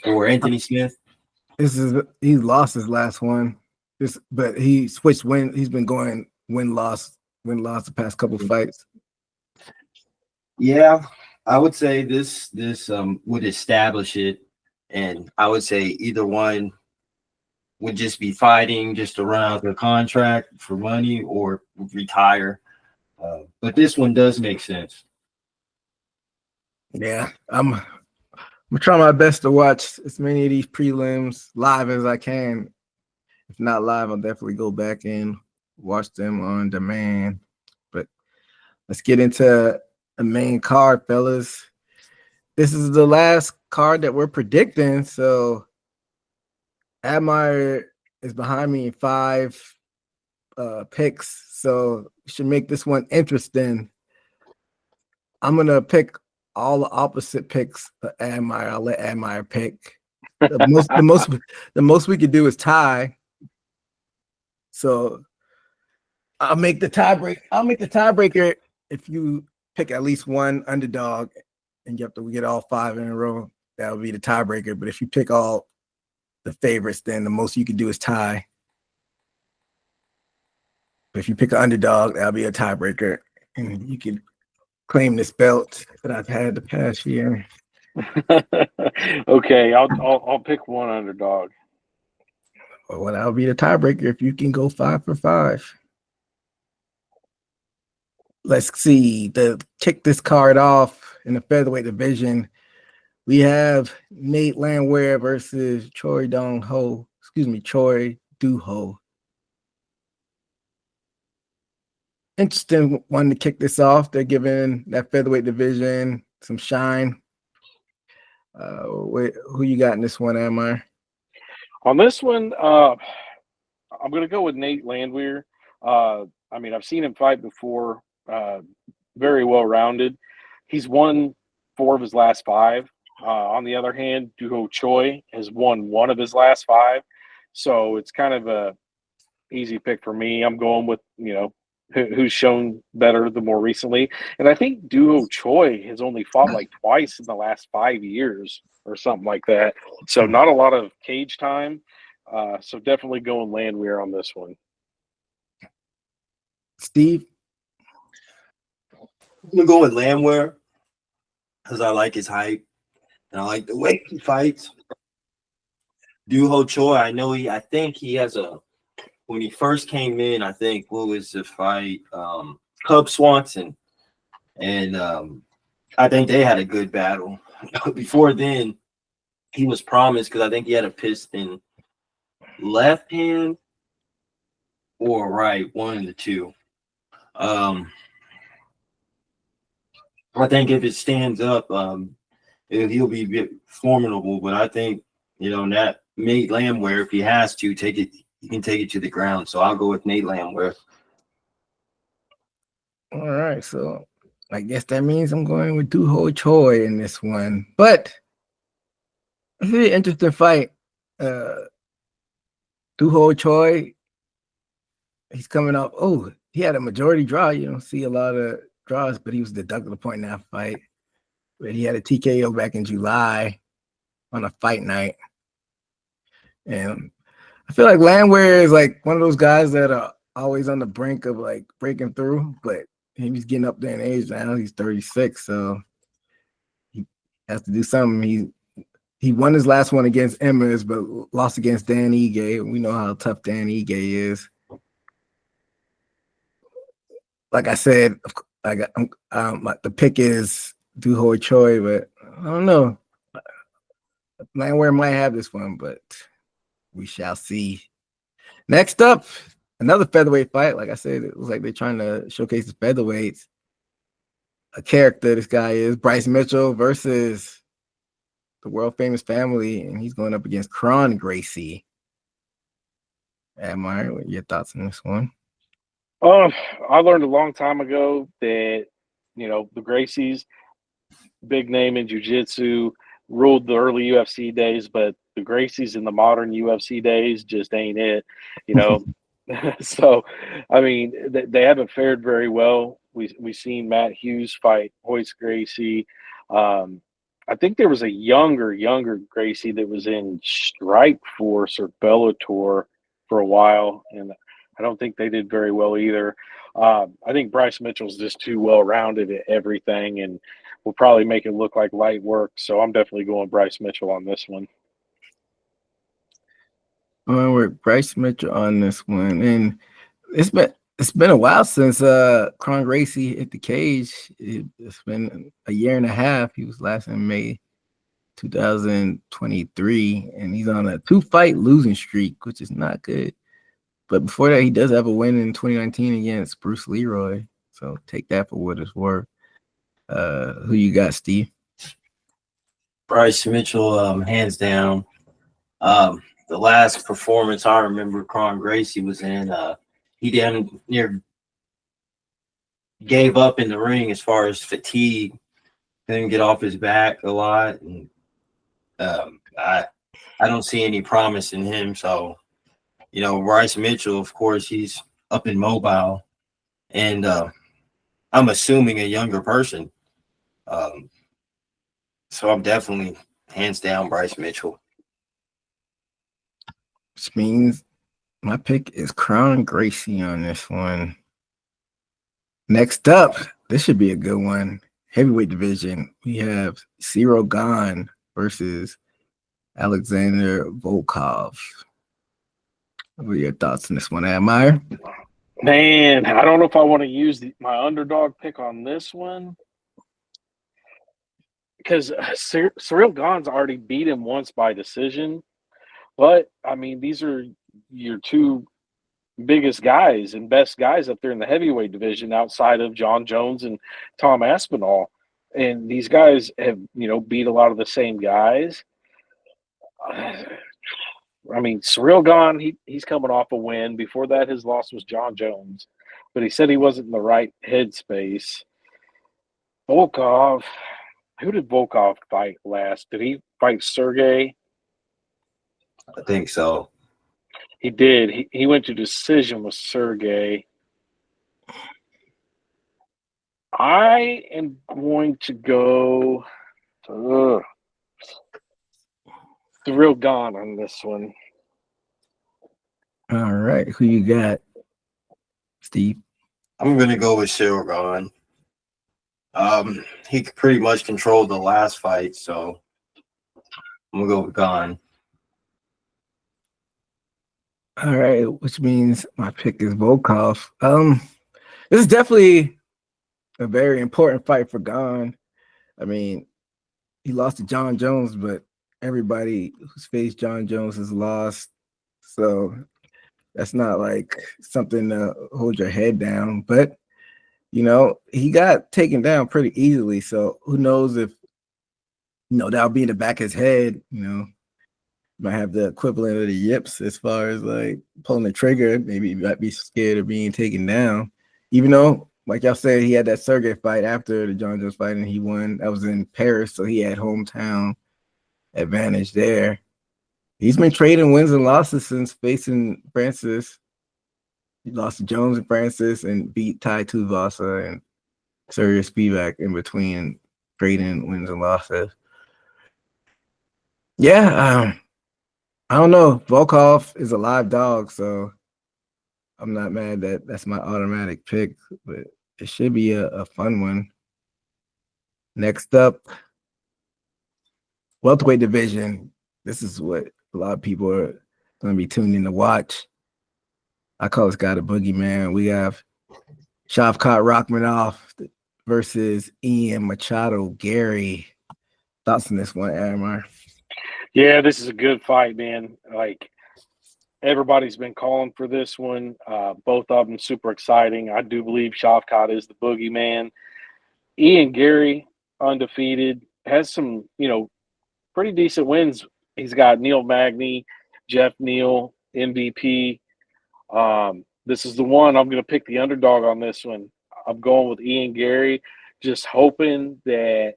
for Anthony Smith? He lost his last one. But he switched win. He's been going win-loss the past couple fights. Yeah, I would say this would establish it, and I would say either one would just be fighting just to run out their contract for money or retire. But this one does make sense. Yeah, I'm trying my best to watch as many of these prelims live as I can. If not live, I'll definitely go back and watch them on demand. But let's get into the main card, fellas. This is the last card that we're predicting. So Admire is behind me in 5 picks. So we should make this one interesting. I'm going to pick all the opposite picks of Admire. I'll let Admire pick. The most we could do is tie. So I'll make the tiebreaker if you pick at least one underdog and you have to get all 5 in a row. That would be the tiebreaker. But if you pick all the favorites, then the most you could do is tie. But if you pick an underdog, that'll be a tiebreaker, and you can claim this belt that I've had the past year. Okay, I'll pick one underdog. Well, that'll be the tiebreaker if you can go 5 for 5. Let's see. To kick this card off in the featherweight division, we have Nate Landwehr versus Choi Do-ho. Interesting one to kick this off. They're giving that featherweight division some shine. Who you got in this one, Amar? On this one, I'm going to go with Nate Landwehr. I mean, I've seen him fight before. Very well-rounded. He's won 4 of his last 5. On the other hand, Doo-ho Choi has won 1 of his last 5. So it's kind of a easy pick for me. I'm going with, who's shown better the more recently. And I think Doo-ho Choi has only fought like twice in the last 5 years or something like that. So not a lot of cage time. So definitely going Landwehr on this one. Steve? I'm going to go with Landwehr because I like his height and I like the way he fights. Doo-ho Choi, I think he has when he first came in, I think, what was the fight? Cub Swanson. And I think they had a good battle. Before then, he was promised because I think he had a piston left hand or right, one of the two. I think if it stands up, he'll be a bit formidable. But I think, that Nate Landwehr, if he has to take it, he can take it to the ground. So I'll go with Nate Landwehr. All right, so I guess that means I'm going with Doo-ho Choi in this one. But it's a really interesting fight. Doo-ho Choi, he's coming off. Oh, he had a majority draw. You don't see a lot of draws, but he was deducted a point in that fight. But he had a TKO back in July on a fight night. And I feel like Landwehr is like one of those guys that are always on the brink of like breaking through, but he's getting up there in age now. He's 36, so he has to do something. He won his last one against Emmers, but lost against Dan Ige. We know how tough Dan Ige is. Like I said, the pick is Doo-ho Choi, but I don't know. Landwehr might have this one, but we shall see. Next up, another featherweight fight. Like I said, it was like they're trying to showcase the featherweights. A character this guy is, Bryce Mitchell versus the world famous family, and he's going up against Kron Gracie. Amar, what are your thoughts on this one? I learned a long time ago that, the Gracies, big name in jiu-jitsu, ruled the early UFC days, but the Gracies in the modern UFC days just ain't it, So, I mean, they haven't fared very well. We've seen Matt Hughes fight Royce Gracie. I think there was a younger Gracie that was in Strike Force or Bellator for a while, and I don't think they did very well either. I think Bryce Mitchell's just too well-rounded at everything and will probably make it look like light work. So I'm definitely going Bryce Mitchell on this one. We're Bryce Mitchell on this one, and it's been a while since Kron Gracie hit the cage. It's been a year and a half. He was last in May 2023, and he's on a 2-fight losing streak, which is not good. But before that, he does have a win in 2019 against Bruce Leroy. So take that for what it's worth. Who you got, Steve? Bryce Mitchell, hands down. The last performance I remember Kron Gracie was in, he damn near gave up in the ring as far as fatigue. Didn't get off his back a lot. And I don't see any promise in him. So, Bryce Mitchell, of course, he's up and mobile. And I'm assuming a younger person. So I'm definitely hands down Bryce Mitchell. which means my pick is Crown Gracie on this one. Next up, this should be a good one. Heavyweight division. We have Cyril Gane versus Alexander Volkov. What are your thoughts on this one, Admire? Man, I don't know if I want to use my underdog pick on this one because Cyril Gane's already beat him once by decision. But, I mean, these are your two biggest guys and best guys up there in the heavyweight division outside of John Jones and Tom Aspinall. And these guys have, beat a lot of the same guys. I mean, Cyril Gane, he's coming off a win. Before that, his loss was John Jones. But he said he wasn't in the right headspace. Volkov, who did Volkov fight last? Did he fight Sergey? I think so. He did. He went to decision with Sergey. I am going to go Cyril Gane on this one. All right. Who you got, Steve? I'm going to go with Cyril Gane. He pretty much controlled the last fight, so I'm going to go with Gane. All right, which means my pick is Volkov. This is definitely a very important fight for Gane. I mean, he lost to John Jones, but everybody who's faced John Jones has lost. So that's not like something to hold your head down. But, he got taken down pretty easily. So who knows if, that'll be in the back of his head, might have the equivalent of the yips as far as like pulling the trigger. Maybe you might be scared of being taken down, even though, like y'all said, he had that Sergey fight after the John Jones fight and he won. That was in Paris, so he had hometown advantage there. He's been trading wins and losses since facing Francis. He lost to Jones and Francis and beat Tai Tuivasa and Sergey Spivak in between trading wins and losses. Yeah, I don't know. Volkov is a live dog, so I'm not mad that that's my automatic pick, but it should be a fun one. Next up, welterweight division. This is what a lot of people are going to be tuned in to watch. I call this guy the boogeyman. We have Shavkat Rakhmonov versus Ian Machado Gary. Thoughts on this one, Admar? Yeah, this is a good fight, man. Like, everybody's been calling for this one. Both of them super exciting. I do believe Shavkat is the boogeyman. Ian Gary, undefeated, has some, pretty decent wins. He's got Neil Magny, Jeff Neal, MVP. This is the one I'm going to pick the underdog on this one. I'm going with Ian Gary, just hoping that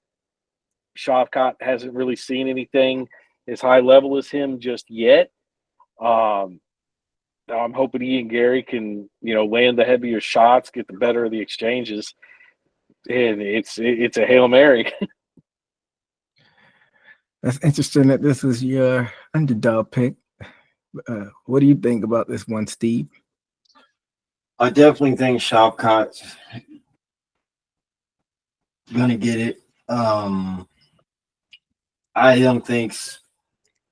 Shavkat hasn't really seen anything as high level as him just yet. I'm hoping Ian Gary can, land the heavier shots, get the better of the exchanges, and it's a Hail Mary. That's interesting that this is your underdog pick. What do you think about this one, Steve? I definitely think Shavkat's gonna get it. I don't think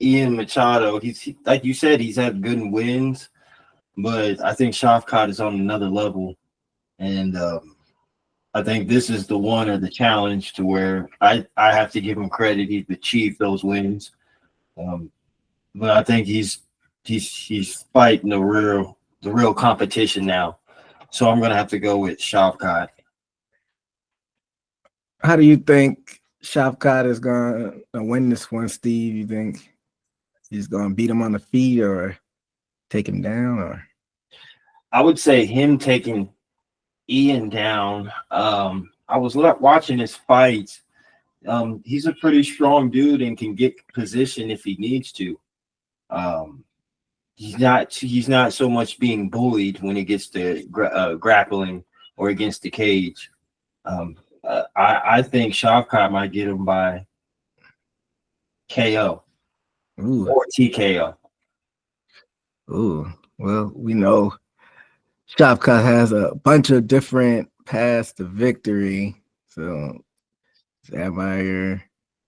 Ian Machado. He's like you said, he's had good wins, but I think Shavkat is on another level, and I think this is the one or the challenge to where I have to give him credit. He's achieved those wins, but I think he's fighting the real competition now. So I'm gonna have to go with Shavkat. How do you think Shavkat is gonna win this one, Steve? You think he's gonna beat him on the feet or take him down? Or I would say him taking Ian down. I was watching his fights. He's a pretty strong dude and can get position if he needs to. He's not so much being bullied when it gets to grappling or against the cage. I think Shavkat might get him by KO or TKO. Ooh, well, we know Shavkat has a bunch of different paths to victory. So Admire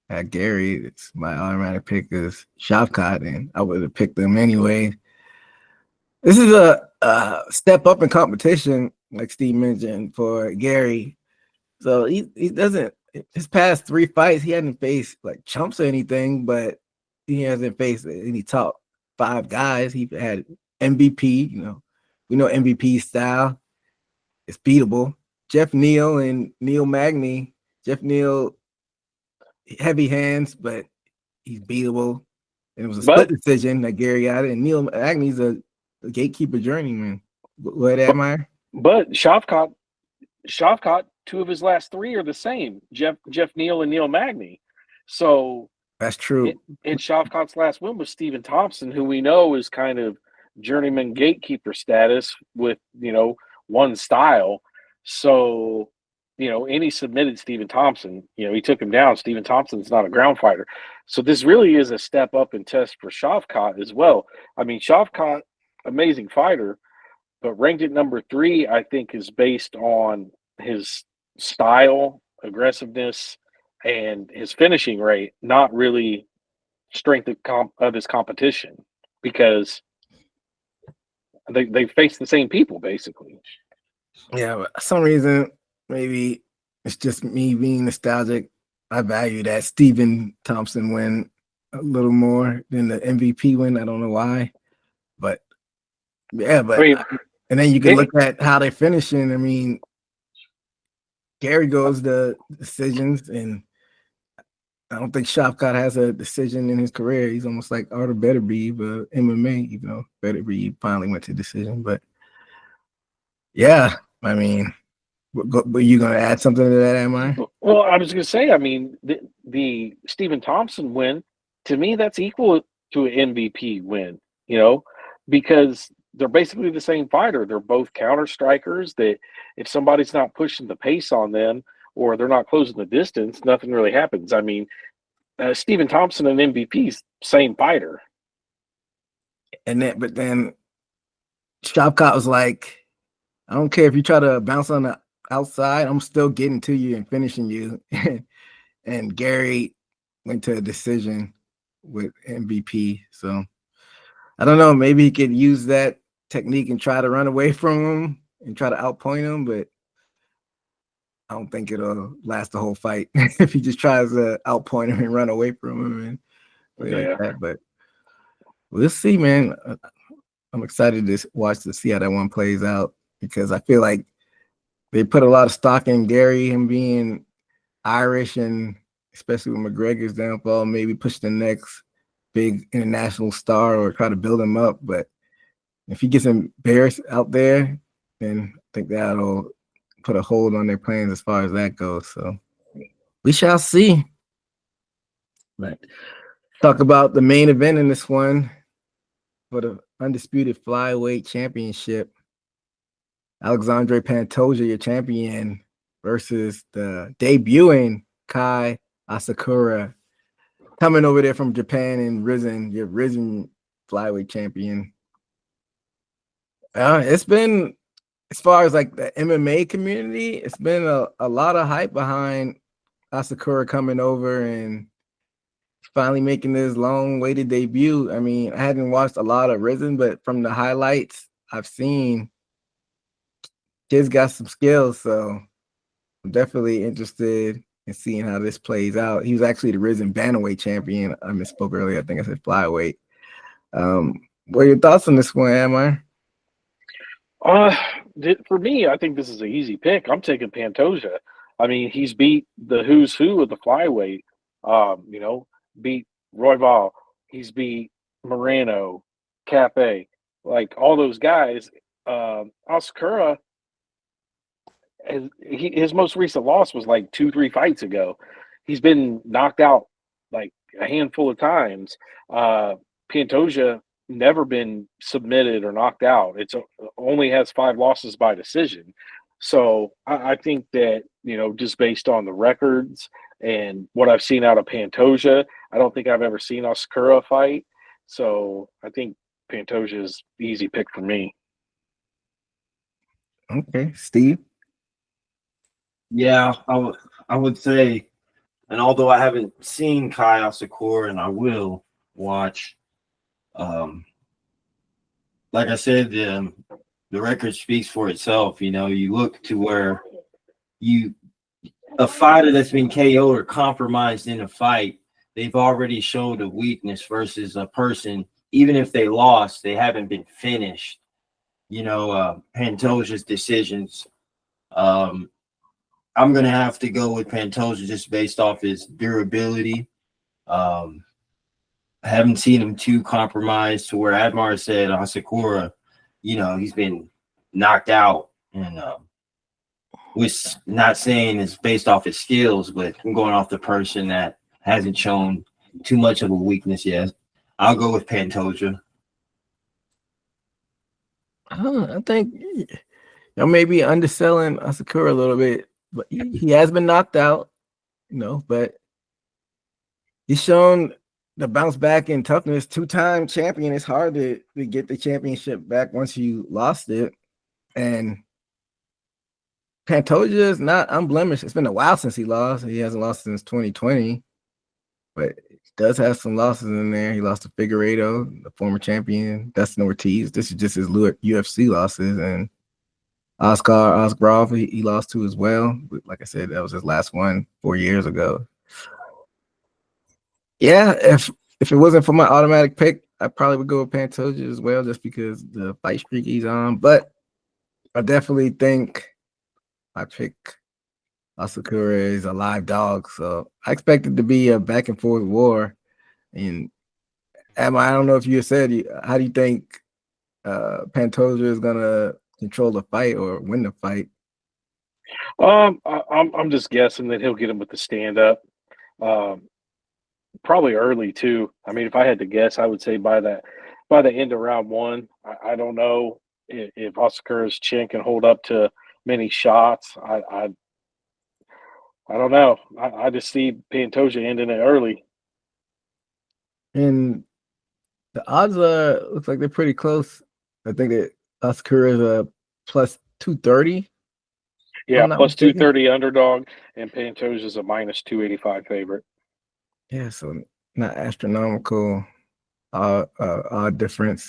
at Gary, it's my automatic pick is Shavkat, and I would have picked them anyway. This is a step up in competition, like Steve mentioned, for Gary. So he doesn't his past 3 fights, he hadn't faced like chumps or anything, but he hasn't faced any top 5 guys. He had MVP, we know MVP style. It's beatable. Jeff Neal and Neil Magny. Jeff Neal, heavy hands, but he's beatable. And it was a split But decision that Gary got it. And Neil Magny's a gatekeeper journeyman. Go ahead, but Admire. but Shavkat, 2 of his last 3 are the same. Jeff Neal and Neil Magny. So That's true. in Shavkat's last win was Stephen Thompson, who we know is kind of journeyman gatekeeper status with, one style. So, and he submitted Stephen Thompson. He took him down. Stephen Thompson's not a ground fighter. So this really is a step up in test for Shavkat as well. I mean, Shavkat, amazing fighter, but ranked at number 3, I think, is based on his style, aggressiveness, and his finishing rate, not really strength of his competition, because they face the same people basically. Yeah, but for some reason, maybe it's just me being nostalgic. I value that Stephen Thompson win a little more than the MVP win. I don't know why, but yeah, I mean, and then you can look at how they're finishing. I mean, Gary goes the decisions, and I don't think Shavkat has a decision in his career. He's almost like Arthur Betterby, but MMA, even though Betterby finally went to decision. But yeah, I mean, were you going to add something to that, am I? well, I was going to say, I mean, the Stephen Thompson win, to me, that's equal to an MVP win, because they're basically the same fighter. They're both counter strikers that if somebody's not pushing the pace on them or they're not closing the distance, nothing really happens. I mean, Stephen Thompson and MVP's same fighter. But then Shavkat was like, I don't care if you try to bounce on the outside, I'm still getting to you and finishing you. And Gary went to a decision with MVP. So I don't know. Maybe he could use that technique and try to run away from him and try to outpoint him, but I don't think it'll last the whole fight if he just tries to outpoint him and run away from him and play like that. But we'll see, man. I'm excited to watch to see how that one plays out, because I feel like they put a lot of stock in Gary, him being Irish, and especially with McGregor's downfall, maybe push the next big international star or try to build him up. But if he gets embarrassed out there, then I think that'll put a hold on their plans as far as that goes. So we shall see. But talk about the main event in this one for the undisputed flyweight championship. Alexandre Pantoja, your champion, versus the debuting Kai Asakura, coming over there from Japan and your risen flyweight champion. It's been, as far as like the MMA community, it's been a lot of hype behind Asakura coming over and finally making this long-awaited debut. I mean, I hadn't watched a lot of Risen, but from the highlights I've seen, kid's got some skills, so I'm definitely interested in seeing how this plays out. He was actually the Risen Bantamweight champion. I misspoke earlier. I think I said flyweight. What are your thoughts on this one, Amar? For me, I think this is an easy pick. I'm taking Pantoja. I mean, he's beat the who's who of the flyweight. Beat Royval. He's beat Moreno, Cape, like all those guys. Asakura, his most recent loss was like 2-3 fights ago. He's been knocked out like a handful of times. Pantoja never been submitted or knocked out. It's only has 5 losses by decision. So I think that, just based on the records and what I've seen out of Pantoja, I don't think I've ever seen Asakura fight. So I think Pantoja is the easy pick for me. Okay, Steve. Yeah, I would say, and although I haven't seen Kai Asakura, and I will watch, like I said, the record speaks for itself. You know, you look to where a fighter that's been KO'd or compromised in a fight, they've already showed a weakness versus a person, even if they lost, they haven't been finished. You know, Pantoja's decisions. I'm gonna have to go with Pantoja just based off his durability. I haven't seen him too compromised to where Admar said Asakura, you know, he's been knocked out, and which not saying it's based off his skills, but I'm going off the person that hasn't shown too much of a weakness yet. I'll go with Pantoja. I think y'all may be underselling Asakura a little bit, but he has been knocked out, you know, but he's shown the bounce back in toughness. 2-time champion. It's hard to get the championship back once you lost it. And Pantoja is not unblemished. It's been a while since he lost. He hasn't lost since 2020, but he does have some losses in there. He lost to Figueiredo, the former champion, Dustin Ortiz. This is just his UFC losses. And Oscar Osgrov, he lost to as well. But like I said, that was his last one 4 years ago. Yeah, if it wasn't for my automatic pick, I probably would go with Pantoja as well, just because the fight streak he's on. But I definitely think I pick Asakura is a live dog. So I expect it to be a back and forth war. And Emma, I don't know if you said, how do you think Pantoja is gonna control the fight or win the fight? I'm just guessing that he'll get him with the stand up. Probably early too. I mean, if I had to guess, I would say by the end of round one. I don't know if Asakura's chin can hold up to many shots. I don't know. I just see Pantoja ending it early. And the odds looks like they're pretty close. I think that Asakura is a plus 230. Yeah, plus 230 underdog, and Pantoja is a minus 285 favorite. Yeah, so not astronomical odd difference.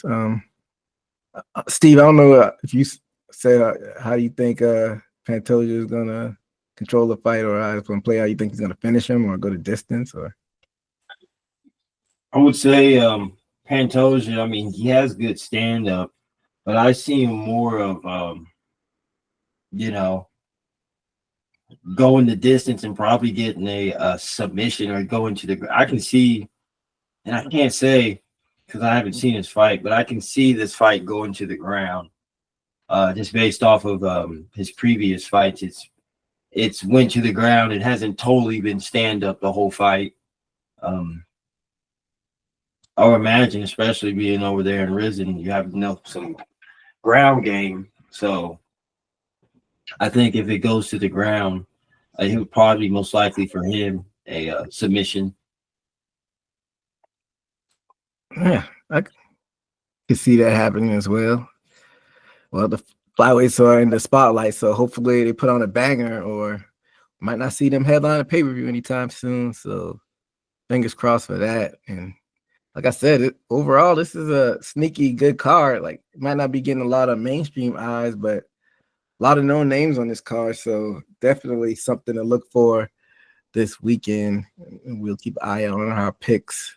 Steve, I don't know if you say how you think Pantoja is gonna control the fight, or how he's gonna play. How you think he's gonna finish him, or go to distance, or? I would say Pantoja. I mean, he has good stand up, but I see him more of you know, going the distance and probably getting a submission or going to the. I can see, and I can't say because I haven't seen his fight, but I can see this fight going to the ground. Just based off of his previous fights, it's went to the ground. It hasn't totally been stand up the whole fight. I would imagine, especially being over there in Risen, you have some ground game. So I think if it goes to the ground, it would probably most likely for him a submission. Yeah, I can see that happening as well. Well, the flyweights are in the spotlight, so hopefully they put on a banger, or might not see them headline a pay-per-view anytime soon. So fingers crossed for that. And like I said, overall, this is a sneaky good card. Like, it might not be getting a lot of mainstream eyes, but a lot of known names on this card. So definitely something to look for this weekend. And we'll keep an eye on our picks,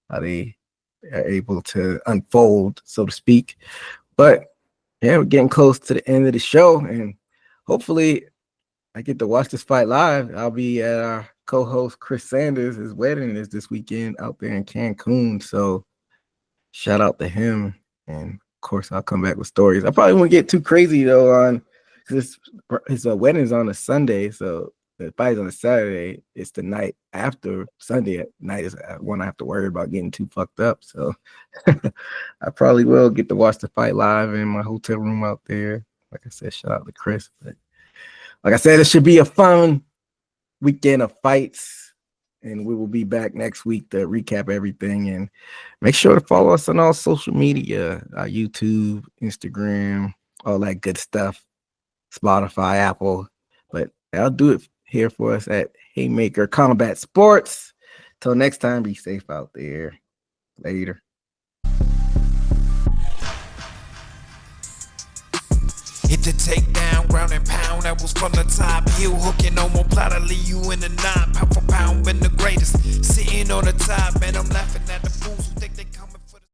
how they are able to unfold, so to speak. But yeah, we're getting close to the end of the show, and hopefully I get to watch this fight live. I'll be at our co-host Chris Sanders' wedding is this weekend out there in Cancun. So shout out to him. And of course, I'll come back with stories. I probably won't get too crazy though on his wedding is on a Sunday. So the fight's on a Saturday. It's the night after Sunday at night is when I have to worry about getting too fucked up. So I probably will get to watch the fight live in my hotel room out there. Like I said, shout out to Chris. But like I said, it should be a fun weekend of fights. And we will be back next week to recap everything. And make sure to follow us on all social media, YouTube, Instagram, all that good stuff, Spotify, Apple. But I'll do it here for us at Haymaker Combat Sports. Till next time, be safe out there. Later. Hit the takedown, ground and pound, that was from the top. Heel hooking, no more plot, I leave you in the knot. Pound for pound, been the greatest. Sitting on the top, man, I'm laughing.